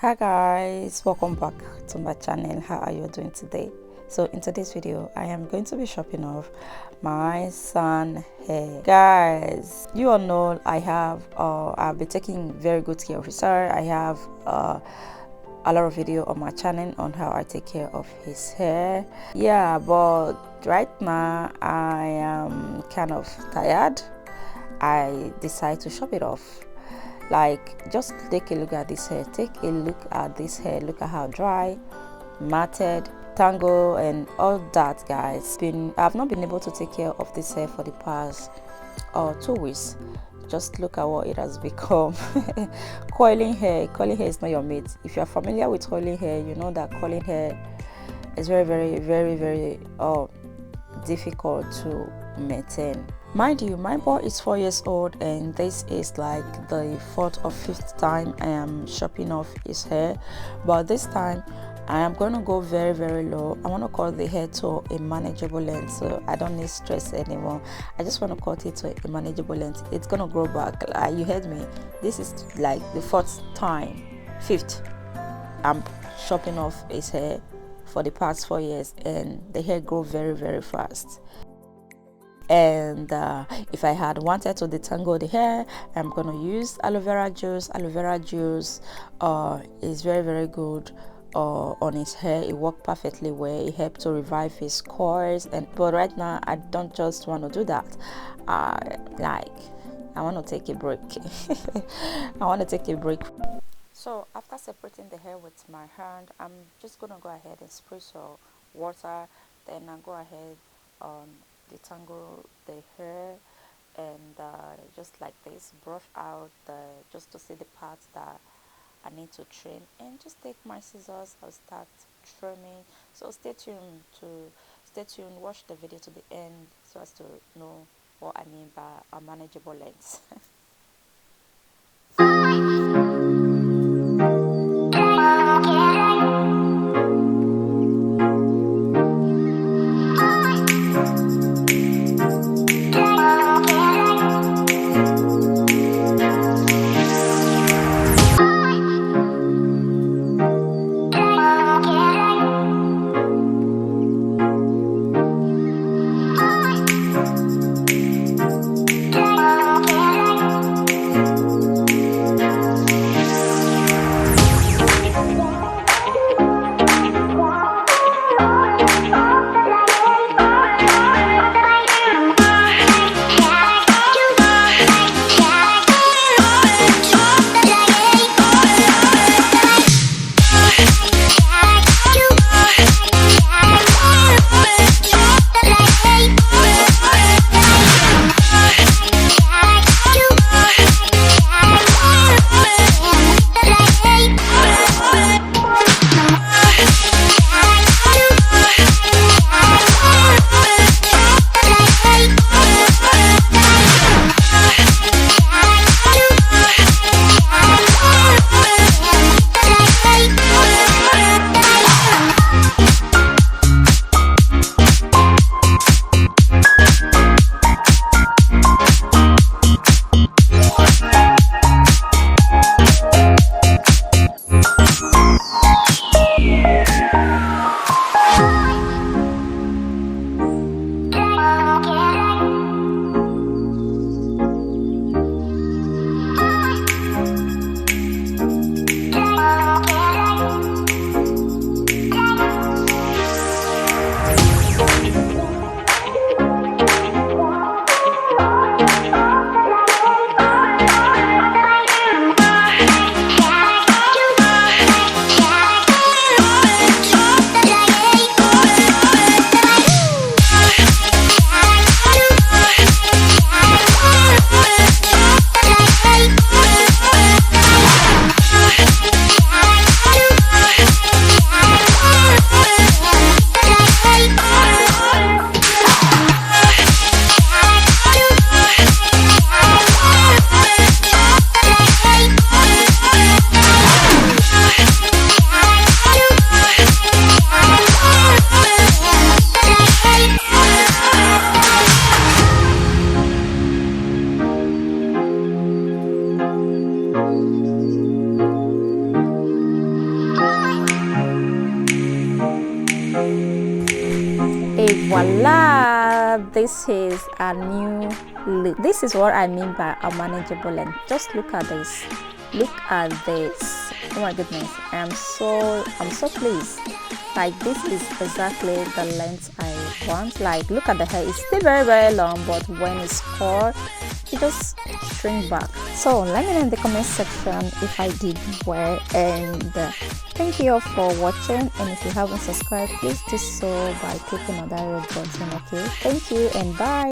Hi guys, welcome back to my channel. How are you doing today? So in today's video I am going to be shopping off my son hair. Guys, you all know I've been taking very good care of his hair. I have a lot of video on my channel on how I take care of his hair. Yeah, but right now I am kind of tired. I decide to shop it off. Like, just take a look at this hair, look at how dry, matted, tangle and all that, guys. I've not been able to take care of this hair for the past 2 weeks. Just look at what it has become. Coiling hair is not your mate. If you're familiar with coiling hair, you know that coiling hair is very difficult to maintain. Mind you, my boy is 4 years old and this is like the fourth or fifth time I am chopping off his hair, but this time I am going to go very low. I want to cut the hair to a manageable length, so I don't need stress anymore. I just want to cut it to a manageable length. It's going to grow back. You heard me. This is like the fifth I'm chopping off his hair for the past 4 years, and the hair grow very fast. And if I had wanted to detangle the hair, I'm gonna use aloe vera juice. Aloe vera juice is very good on his hair. It worked perfectly well. It helped to revive his coils. But right now I don't just want to do that. I want to take a break. I want to take a break. So after separating the hair with my hand, I'm just gonna go ahead and spray some water. Then I go ahead detangle the hair, and just like this, brush out just to see the parts that I need to trim, and just take my scissors. I'll start trimming. So stay tuned, watch the video to the end so as to know what I mean by a manageable length. this is a new look. This is what I mean by a manageable length. Just look at this. Look at this. Oh my goodness, I'm so pleased. Like, this is exactly the length I want. Like, look at the hair, it's still very long, but when it's cut, it just shrink back. So let me know in the comment section if I did well, and thank you all for watching. And if you haven't subscribed, please do so by clicking on that red button. Okay, thank you and bye.